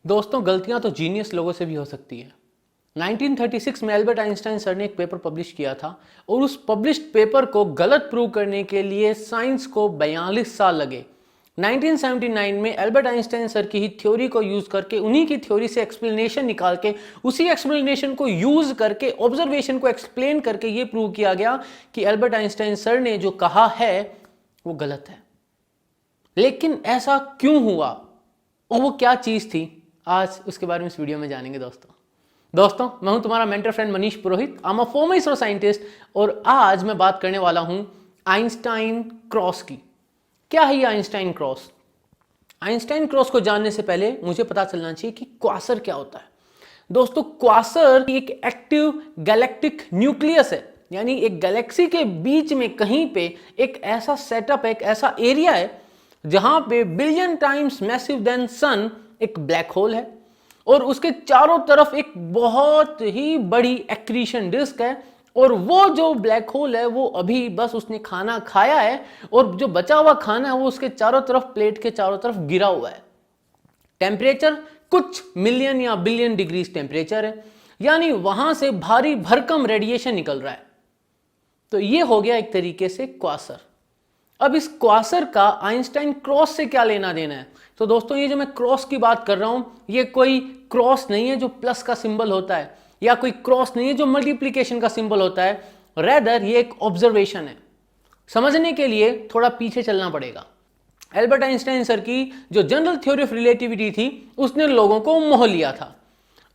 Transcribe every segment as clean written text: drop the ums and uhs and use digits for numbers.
दोस्तों, गलतियां तो जीनियस लोगों से भी हो सकती है। 1936 में एल्बर्ट आइंस्टाइन सर ने एक पेपर पब्लिश किया था और उस पब्लिश्ड पेपर को गलत प्रूव करने के लिए साइंस को 42 साल लगे। 1979 में एल्बर्ट आइंस्टाइन सर की ही थ्योरी को यूज करके, उन्हीं की थ्योरी से एक्सप्लेनेशन निकाल के, उसी एक्सप्लेनेशन को यूज करके, ऑब्जर्वेशन को एक्सप्लेन करके ये प्रूव किया गया कि एल्बर्ट आइंस्टाइन सर ने जो कहा है वो गलत है। लेकिन ऐसा क्यों हुआ और वो क्या चीज थी, आज उसके बारे में इस वीडियो में जानेंगे। दोस्तों मैं हूं तुम्हारा mentor friend Manish Purohit. I am a former ISRO scientist और आज मैं बात करने वाला हूं आइंस्टाइन क्रॉस की। क्या है ये आइंस्टाइन क्रॉस? आइंस्टाइन क्रॉस को जानने से पहले मुझे पता चलना चाहिए कि क्वासर क्या होता है। दोस्तों, क्वासर एक एक्टिव गैलेक्टिक न्यूक्लियस है, यानी एक गैलेक्सी के बीच में कहीं पे एक ऐसा सेटअप, एक ऐसा एरिया है जहां पे बिलियन टाइम्स मैसिव देन सन एक ब्लैक होल है और उसके चारों तरफ एक बहुत ही बड़ी एक्रीशन डिस्क है। और वो जो ब्लैक होल है वो अभी बस उसने खाना खाया है और जो बचा हुआ खाना है वो उसके चारों तरफ, प्लेट के चारों तरफ गिरा हुआ है। टेम्परेचर कुछ मिलियन या बिलियन डिग्रीज टेम्परेचर है, यानी वहां से भारी भरकम रेडिएशन निकल रहा है। तो ये हो गया एक तरीके से क्वासर। अब इस क्वासर का आइंस्टाइन क्रॉस से क्या लेना देना है? तो दोस्तों, ये जो मैं क्रॉस की बात कर रहा हूं, ये कोई क्रॉस नहीं है जो प्लस का सिंबल होता है, या कोई क्रॉस नहीं है जो मल्टीप्लिकेशन का सिंबल होता है। रेदर ये एक ऑब्जर्वेशन है। समझने के लिए थोड़ा पीछे चलना पड़ेगा। एल्बर्ट आइंस्टाइन सर की जो जनरल थ्योरी ऑफ रिलेटिविटी थी उसने लोगों को मोह लिया था।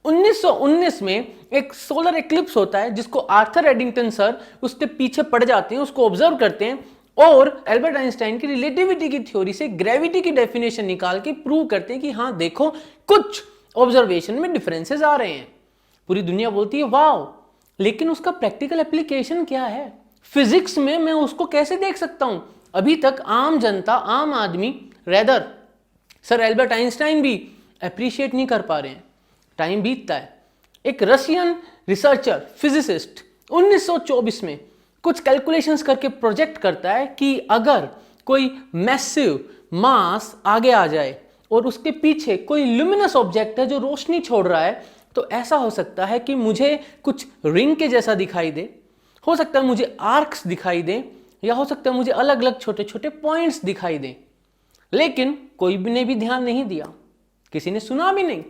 1919 में एक सोलर एक्लिप्स होता है जिसको आर्थर एडिंगटन सर उसके पीछे पड़ जाते हैं, उसको ऑब्जर्व करते हैं और एल्बर्ट आइंस्टाइन की रिलेटिविटी की थ्योरी से ग्रेविटी की डेफिनेशन निकाल के प्रूव करते हैं कि हाँ देखो, कुछ ऑब्जर्वेशन में डिफरेंसेस आ रहे हैं। पूरी दुनिया बोलती है वाओ, लेकिन उसका प्रैक्टिकल एप्लीकेशन क्या है? फिजिक्स में मैं उसको कैसे देख सकता हूं? अभी तक आम जनता, आम आदमी, रेदर सर एल्बर्ट आइंस्टाइन भी अप्रिशिएट नहीं कर पा रहे हैं। टाइम बीतता है। एक रशियन रिसर्चर, फिजिसिस्ट 1924 में कुछ कैलकुलेशंस करके प्रोजेक्ट करता है कि अगर कोई मैसिव मास आगे आ जाए और उसके पीछे कोई ल्यूमिनस ऑब्जेक्ट है जो रोशनी छोड़ रहा है, तो ऐसा हो सकता है कि मुझे कुछ रिंग के जैसा दिखाई दे, हो सकता है मुझे आर्क्स दिखाई दे, या हो सकता है मुझे अलग अलग छोटे छोटे पॉइंट्स दिखाई दें। लेकिन कोई भी ने भी ध्यान नहीं दिया, किसी ने सुना भी नहीं।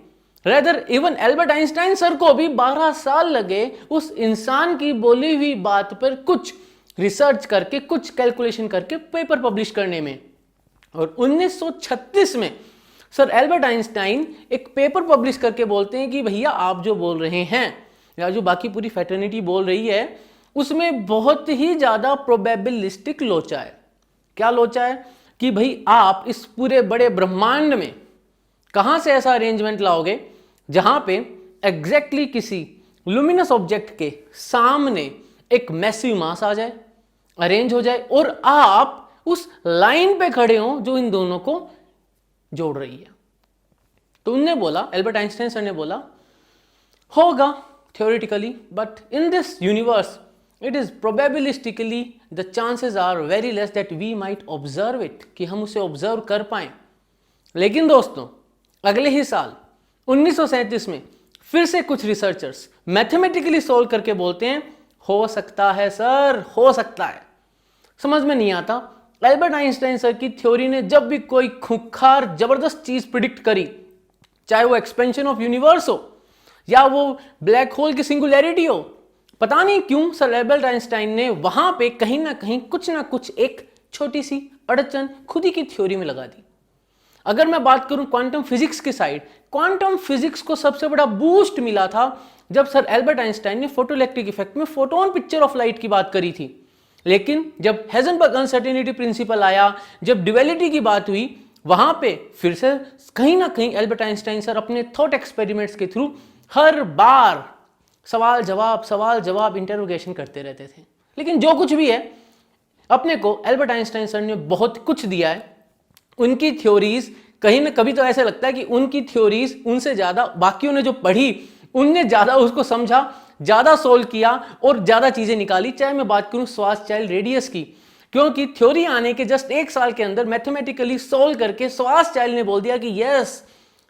Rather even Albert Einstein sir को भी 12 साल लगे उस इंसान की बोली हुई बात पर कुछ रिसर्च करके, कुछ कैलकुलेशन करके पेपर पब्लिश करने में। और 1936 में सर एल्बर्ट आइंस्टाइन एक पेपर पब्लिश करके बोलते हैं कि भैया आप जो बोल रहे हैं या जो बाकी पूरी फैटर्निटी बोल रही है उसमें बहुत ही ज्यादा प्रोबेबिलिस्टिक लोचा है। क्या लोचा है? कि भाई आप इस पूरे बड़े ब्रह्मांड में कहां से ऐसा अरेंजमेंट लाओगे जहां पे एग्जैक्टली किसी लुमिनस ऑब्जेक्ट के सामने एक मैसिव मास आ जाए, अरेंज हो जाए और आप उस लाइन पे खड़े हो जो इन दोनों को जोड़ रही है। तो उनने बोला, एल्बर्ट आइंस्टाइन सर ने बोला, होगा theoretically, but in this universe it is probabilistically the chances are very less that we might observe it, कि हम उसे ऑब्जर्व कर पाए। लेकिन दोस्तों, अगले ही साल 1937 में फिर से कुछ रिसर्चर्स मैथमेटिकली सोल्व करके बोलते हैं हो सकता है सर, हो सकता है। समझ में नहीं आता, एल्बर्ट आइंस्टाइन सर की थ्योरी ने जब भी कोई खूंखार जबरदस्त चीज प्रिडिक्ट करी, चाहे वो एक्सपेंशन ऑफ यूनिवर्स हो या वो ब्लैक होल की सिंगुलैरिटी हो, पता नहीं क्यों सर एल्बर्ट आइंस्टाइन ने वहां पे कहीं ना कहीं कुछ ना कुछ एक छोटी सी अड़चन खुद ही की थ्योरी में लगा दी। अगर मैं बात करूं क्वांटम फिजिक्स की साइड, क्वांटम फिजिक्स को सबसे बड़ा बूस्ट मिला था जब सर एल्बर्ट आइंस्टाइन ने फोटोइलेक्ट्रिक इफेक्ट में फोटोन पिक्चर ऑफ लाइट की बात करी थी। लेकिन जब हेजनबर्ग अनसर्टेनिटी प्रिंसिपल आया, जब ड्यूअलिटी की बात हुई, वहां पे फिर से कहीं ना कहीं एल्बर्ट आइंस्टाइन सर अपने थॉट एक्सपेरिमेंट्स के थ्रू हर बार सवाल जवाब इंटरोगेशन करते रहते थे। लेकिन जो कुछ भी है, अपने को एल्बर्ट आइंस्टाइन सर ने बहुत कुछ दिया है। उनकी थ्योरीज कहीं ना कभी तो ऐसे लगता है कि उनकी थ्योरीज उनसे ज्यादा बाकियों ने जो पढ़ी उनने ज्यादा उसको समझा, ज्यादा सोल्व किया और ज्यादा चीजें निकाली। चाहे मैं बात करूं श्वास चाइल्ड रेडियस की, क्योंकि थ्योरी आने के जस्ट 1 साल के अंदर मैथमेटिकली सोल्व करके श्वास चाइल्ड ने बोल दिया कि यस,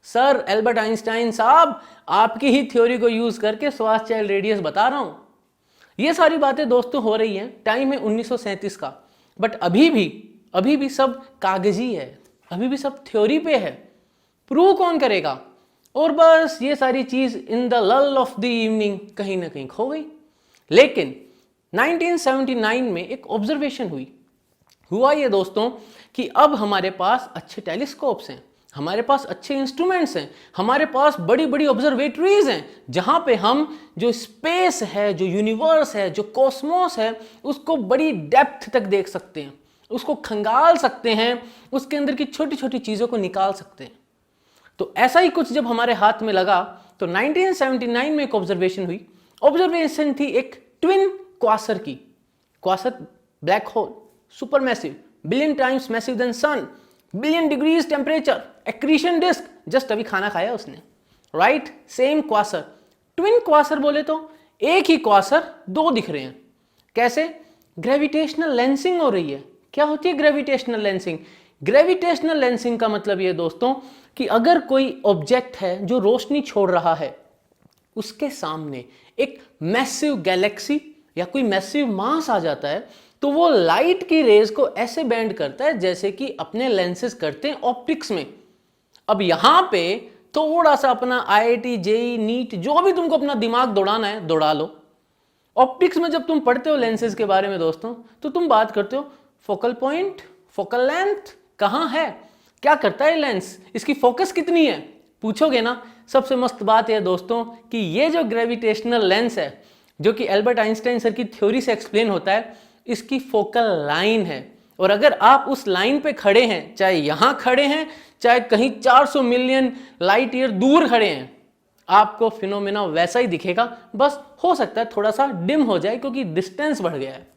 सर एल्बर्ट आइंस्टाइन साहब, आपकी ही थ्योरी को यूज करके श्वास चाइल्ड रेडियस बता रहा हूं। ये सारी बातें दोस्तों हो रही हैं, टाइम है 1937 का, बट अभी भी सब कागजी है, अभी भी सब थ्योरी पे है। प्रूव कौन करेगा? और बस ये सारी चीज इन द लल ऑफ द इवनिंग कहीं ना कहीं खो गई। लेकिन 1979 में एक ऑब्जर्वेशन हुआ ये दोस्तों कि अब हमारे पास अच्छे टेलीस्कोप्स हैं, हमारे पास अच्छे इंस्ट्रूमेंट्स हैं, हमारे पास बड़ी बड़ी ऑब्जर्वेटरीज हैं, जहां पे हम जो स्पेस है, जो यूनिवर्स है, जो कॉस्मोस है, उसको बड़ी डेप्थ तक देख सकते हैं, उसको खंगाल सकते हैं, उसके अंदर की छोटी छोटी चीजों को निकाल सकते हैं। तो ऐसा ही कुछ जब हमारे हाथ में लगा तो 1979 में एक ऑब्जर्वेशन थी एक ट्विन क्वासर की। Quasar black hole, super massive, billion times massive than sun, billion degrees temperature, accretion disc, just अभी खाना खाया उसने, right? Same quasar. Twin quasar बोले तो एक ही क्वासर दो दिख रहे हैं। कैसे? ग्रेविटेशनल लेंसिंग हो रही है। क्या होती है ग्रेविटेशनल लेंसिंग? ग्रेविटेशनल लेंसिंग का मतलब ये दोस्तों कि अगर कोई ऑब्जेक्ट है जो रोशनी छोड़ रहा है, उसके सामने एक मैसिव गैलेक्सी या कोई मैसिव मास आ जाता है, तो वो लाइट की रेज को ऐसे बेंड करता है जैसे कि अपने लेंसेज करते हैं ऑप्टिक्स में। अब यहां पे थोड़ा सा अपना IIT, JEE, नीट, जो भी तुमको अपना दिमाग दौड़ाना है दौड़ा लो। ऑप्टिक्स में जब तुम पढ़ते हो लेंसेज के बारे में दोस्तों, तो तुम बात करते हो फोकल पॉइंट, फोकल लेंथ कहां है, क्या करता है लेंस, इसकी फोकस कितनी है, पूछोगे ना। सबसे मस्त बात है दोस्तों कि ये जो ग्रेविटेशनल लेंस है, जो कि एल्बर्ट आइंस्टाइन सर की थ्योरी से एक्सप्लेन होता है, इसकी फोकल लाइन है। और अगर आप उस लाइन पे खड़े हैं, चाहे यहां खड़े हैं, चाहे कहीं 400 मिलियन लाइट ईयर दूर खड़े हैं, आपको फिनोमेना वैसा ही दिखेगा। बस हो सकता है थोड़ा सा डिम हो जाए क्योंकि डिस्टेंस बढ़ गया है।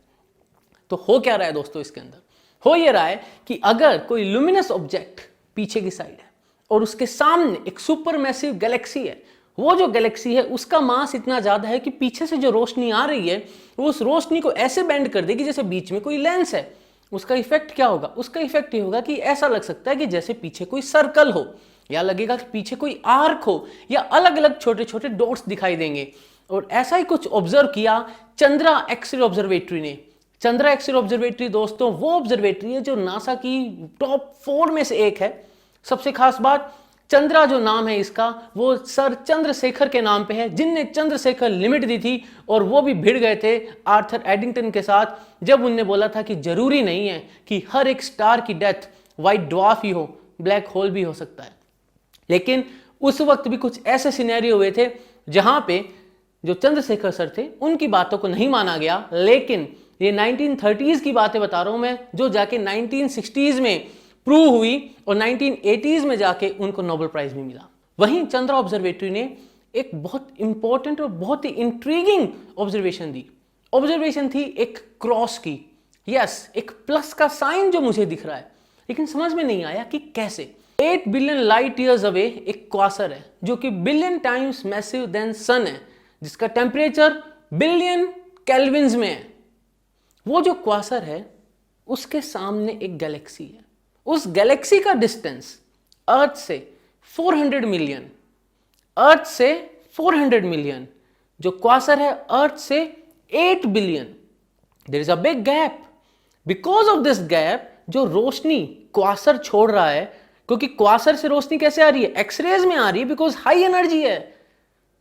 तो हो क्या रहा है दोस्तों इसके अंदर? हो ये रहा है कि अगर कोई लुमिनस ऑब्जेक्ट पीछे की साइड है और उसके सामने एक सुपर मैसिव गैलेक्सी है, वो जो गैलेक्सी है उसका मास इतना ज्यादा है कि पीछे से जो रोशनी आ रही है वो उस रोशनी को ऐसे बेंड कर देगी जैसे बीच में कोई लेंस है। उसका इफेक्ट क्या होगा? उसका इफेक्ट ये होगा कि ऐसा लग सकता है कि जैसे पीछे कोई सर्कल हो, या लगेगा कि पीछे कोई आर्क हो, या अलग अलग छोटे छोटे डॉट्स दिखाई देंगे। और ऐसा ही कुछ ऑब्जर्व किया चंद्रा एक्स-रे ऑब्जर्वेटरी ने। चंद्रा एक्स-रे ऑब्जर्वेटरी दोस्तों वो ऑब्जर्वेटरी है जो नासा की टॉप 4 में से एक है। सबसे खास बात, चंद्रा जो नाम है इसका वो सर चंद्रशेखर के नाम पे है, जिनने चंद्रशेखर लिमिट दी थी, और वो भी भिड़ गए थे आर्थर एडिंगटन के साथ जब उनने बोला था कि जरूरी नहीं है कि हर एक स्टार की डेथ व्हाइट ड्वार्फ ही हो, ब्लैक होल भी हो सकता है। लेकिन उस वक्त भी कुछ ऐसे सिनेरियो हुए थे जहां पे जो चंद्रशेखर सर थे उनकी बातों को नहीं माना गया। लेकिन ये 1930s की बातें बता रहा हूं मैं, जो जाके 1960s में प्रूव हुई और 1980s में जाके उनको नोबेल प्राइज भी मिला। वहीं चंद्रा ऑब्जर्वेटरी ने एक बहुत इंपॉर्टेंट और बहुत ही इंट्रीगिंग ऑब्जर्वेशन दी। ऑब्जर्वेशन थी एक क्रॉस की, यस, एक प्लस का साइन जो मुझे दिख रहा है, लेकिन समझ में नहीं आया कि कैसे। 8 बिलियन लाइट ईयर्स अवे एक क्वासर है जो कि बिलियन टाइम्स मैसिव देन सन है, जिसका टेम्परेचर बिलियन केल्विन्स में है। वो जो क्वासर है उसके सामने एक गैलेक्सी है। उस गैलेक्सी का डिस्टेंस अर्थ से 400 मिलियन, अर्थ से 400 मिलियन, जो क्वासर है अर्थ से 8 billion. There is a big gap. Because of this gap जो रोशनी क्वासर छोड़ रहा है, क्योंकि क्वासर से रोशनी कैसे आ रही है? एक्सरेज में आ रही है, बिकॉज हाई एनर्जी है,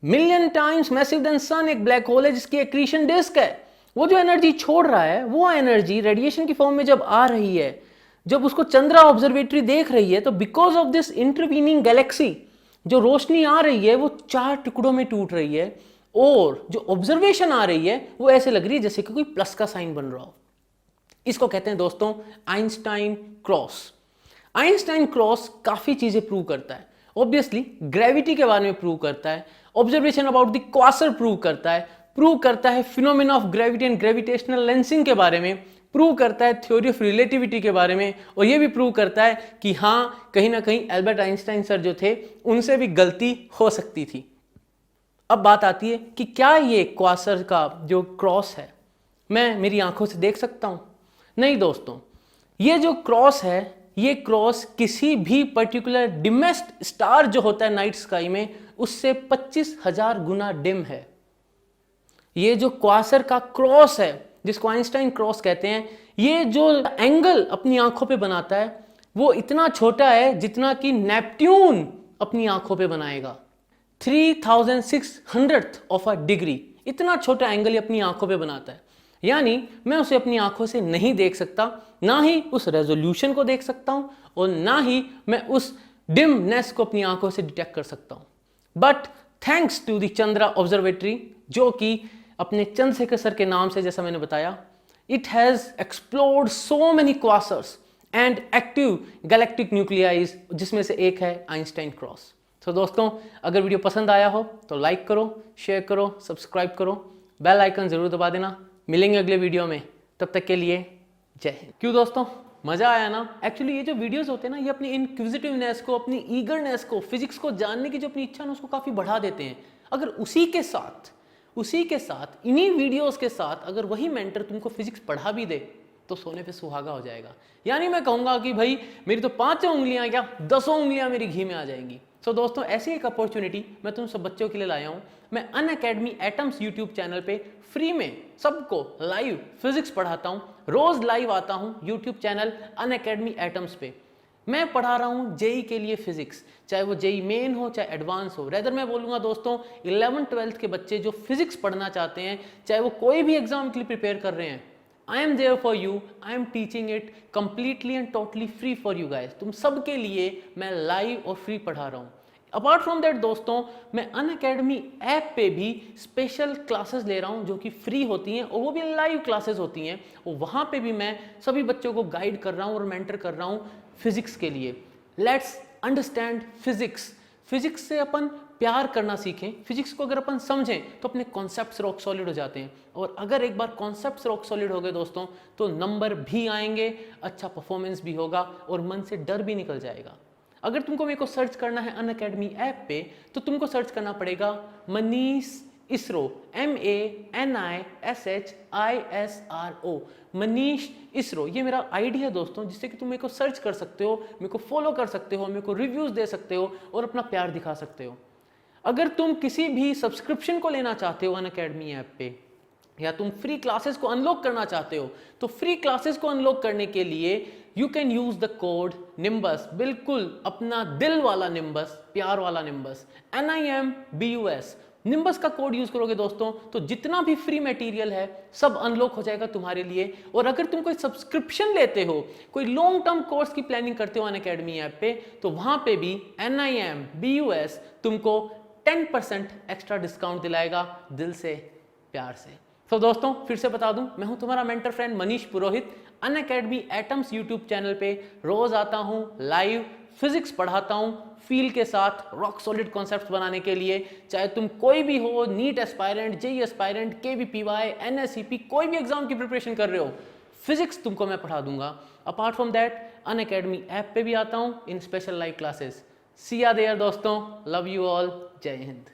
मिलियन टाइम्स मैसिव देन सन एक ब्लैक होल है जिसकी एक्रीशन डिस्क है। वो जो एनर्जी छोड़ रहा है, वो एनर्जी रेडिएशन की फॉर्म में जब आ रही है, जब उसको चंद्रा ऑब्जर्वेटरी देख रही है, तो because of this intervening Galaxy जो रोशनी आ रही है वो 4 टुकड़ों में टूट रही है, और जो ऑब्जर्वेशन आ रही है वो ऐसे लग रही है जैसे कि कोई प्लस का साइन बन रहा हो। इसको कहते हैं दोस्तों आइंस्टाइन क्रॉस। आइंस्टाइन क्रॉस काफी चीजें प्रूव करता है। ऑब्वियसली ग्रेविटी के बारे में प्रूव करता है, observation about the Quasar prove करता है phenomena of gravity and gravitational lensing के बारे में, प्रूव करता है थ्योरी ऑफ रिलेटिविटी के बारे में, और ये भी प्रूव करता है कि हाँ, कहीं ना कहीं एल्बर्ट आइंस्टाइन सर जो थे उनसे भी गलती हो सकती थी। अब बात आती है कि क्या ये क्वासर का जो क्रॉस है मैं मेरी आंखों से देख सकता हूं? नहीं दोस्तों, ये जो क्रॉस है ये क्रॉस किसी भी पर्टिकुलर डिमेस्ट स्टार जो होता है नाइट स्काई में उससे 25,000 गुना डिम है। ये जो क्वासर का क्रॉस है जिसको आइंस्टाइन क्रॉस कहते हैं, ये जो एंगल अपनी आंखों पे बनाता है वो इतना छोटा है जितना कि नेपट्यून अपनी आंखों पे बनाएगा। 3600th ऑफ अ डिग्री, इतना छोटा एंगल ये अपनी आंखों पे बनाता है। यानी मैं उसे अपनी आंखों से नहीं देख सकता, ना ही उस रेजोल्यूशन को देख सकता हूं और ना ही मैं उस डिमनेस को अपनी आंखों से डिटेक्ट कर सकता हूं। But thanks to the Chandra observatory, जो कि अपने चंद्रशेखर सर के नाम से, जैसा मैंने बताया, it has explored so many quasars and active galactic nuclei, जिसमें से एक है आइंस्टाइन क्रॉस। तो दोस्तों, अगर वीडियो पसंद आया हो तो लाइक करो, शेयर करो, सब्सक्राइब करो, बेल आइकन जरूर दबा देना। मिलेंगे अगले वीडियो में, तब तक के लिए जय हिंद। क्यों दोस्तों, मजा आया ना? एक्चुअली ये जो वीडियोस होते हैं ना, ये अपनी इनक्विजिटिवनेस को, अपनी ईगरनेस को, फिजिक्स को जानने की जो अपनी इच्छा है उसको काफी बढ़ा देते हैं। अगर उसी के साथ इन्हीं वीडियोस के साथ अगर वही मेंटर तुमको फिजिक्स पढ़ा भी दे तो सोने पे सुहागा हो जाएगा। यानी मैं कहूंगा कि भाई मेरी तो 5 उंगलियां क्या 10 उंगलियां मेरी घी में आ जाएंगी। सो दोस्तों, ऐसी एक अपॉर्चुनिटी मैं तुम सब बच्चों के लिए लाया हूं। मैं अनअकैडमी एटम्स यूट्यूब चैनल पे फ्री में सबको लाइव फिजिक्स पढ़ाता हूं। रोज लाइव आता हूं यूट्यूब चैनल अनअकैडमी एटम्स पे। मैं पढ़ा रहा हूं जेई के लिए फिजिक्स, चाहे वो जेई मेन हो चाहे एडवांस हो। रेदर मैं बोलूंगा दोस्तों, 11th-12th के बच्चे जो फिजिक्स पढ़ना चाहते हैं, चाहे वो कोई भी एग्जाम के लिए प्रिपेयर कर रहे हैं, I am there for you. I am teaching it completely and totally free for you guys. तुम सबके लिए मैं लाइव और फ्री पढ़ा रहा हूँ। अपार्ट फ्रॉम दैट दोस्तों, मैं अनअकैडमी ऐप पे भी स्पेशल क्लासेस ले रहा हूँ जो कि फ्री होती हैं और वो भी लाइव क्लासेस होती हैं। और वहाँ पे भी मैं सभी बच्चों को गाइड कर रहा हूँ और मेंटर कर रहा हूँ फिजिक्स के लिए। Let's understand physics. फिजिक्स से अपन प्यार करना सीखें। फिजिक्स को अगर अपन समझें तो अपने कॉन्सेप्ट्स रॉक सॉलिड हो जाते हैं। और अगर एक बार कॉन्सेप्ट्स रॉक सॉलिड हो गए दोस्तों, तो नंबर भी आएंगे, अच्छा परफॉर्मेंस भी होगा और मन से डर भी निकल जाएगा। अगर तुमको मेरे को सर्च करना है अनअकैडमी ऐप पे, तो तुमको सर्च करना पड़ेगा मनीष इसरो, MANISHISRO, मनीष इसरो। ये मेरा आईडी है दोस्तों, जिससे कि तुम मेरे को सर्च कर सकते हो, मेरे को फॉलो कर सकते हो, मेरे को रिव्यूज दे सकते हो और अपना प्यार दिखा सकते हो। अगर तुम किसी भी सब्सक्रिप्शन को लेना चाहते हो अनअकैडमी ऐप पे, या तुम फ्री क्लासेस को अनलॉक करना चाहते हो, तो फ्री क्लासेस को अनलॉक करने के लिए you can use the code nimbus, बिल्कुल अपना दिल वाला निम्बस, प्यार वाला निम्बस, NIMBUS। निम्बस का कोड यूज करोगे दोस्तों, तो जितना भी फ्री मटेरियल है सब अनलॉक हो जाएगा तुम्हारे लिए। और अगर तुम कोई सब्सक्रिप्शन लेते हो, कोई लॉन्ग टर्म कोर्स की प्लानिंग करते हो अनअकैडमी ऐप पे, तो वहां पे भी NIMBUS तुमको 10% एक्स्ट्रा डिस्काउंट दिलाएगा, दिल से, प्यार से। तो दोस्तों, फिर से बता दूं, मैं हूं तुम्हारा मेंटर फ्रेंड मनीष पुरोहित। अनअकैडमी एटम्स यूट्यूब चैनल पे रोज आता हूं, लाइव फिजिक्स पढ़ाता हूं, फील के साथ रॉक सॉलिड कॉन्सेप्ट्स बनाने के लिए। चाहे तुम कोई भी हो, NEET aspirant, JEE aspirant, KVPY, NSCP, कोई भी एग्जाम की प्रिपरेशन कर रहे हो, फिजिक्स तुमको मैं पढ़ा दूंगा। Apart from that, Unacademy app पे भी आता हूं इन स्पेशल लाइव क्लासेस। सी या देयर दोस्तों, लव यू ऑल, जय हिंद।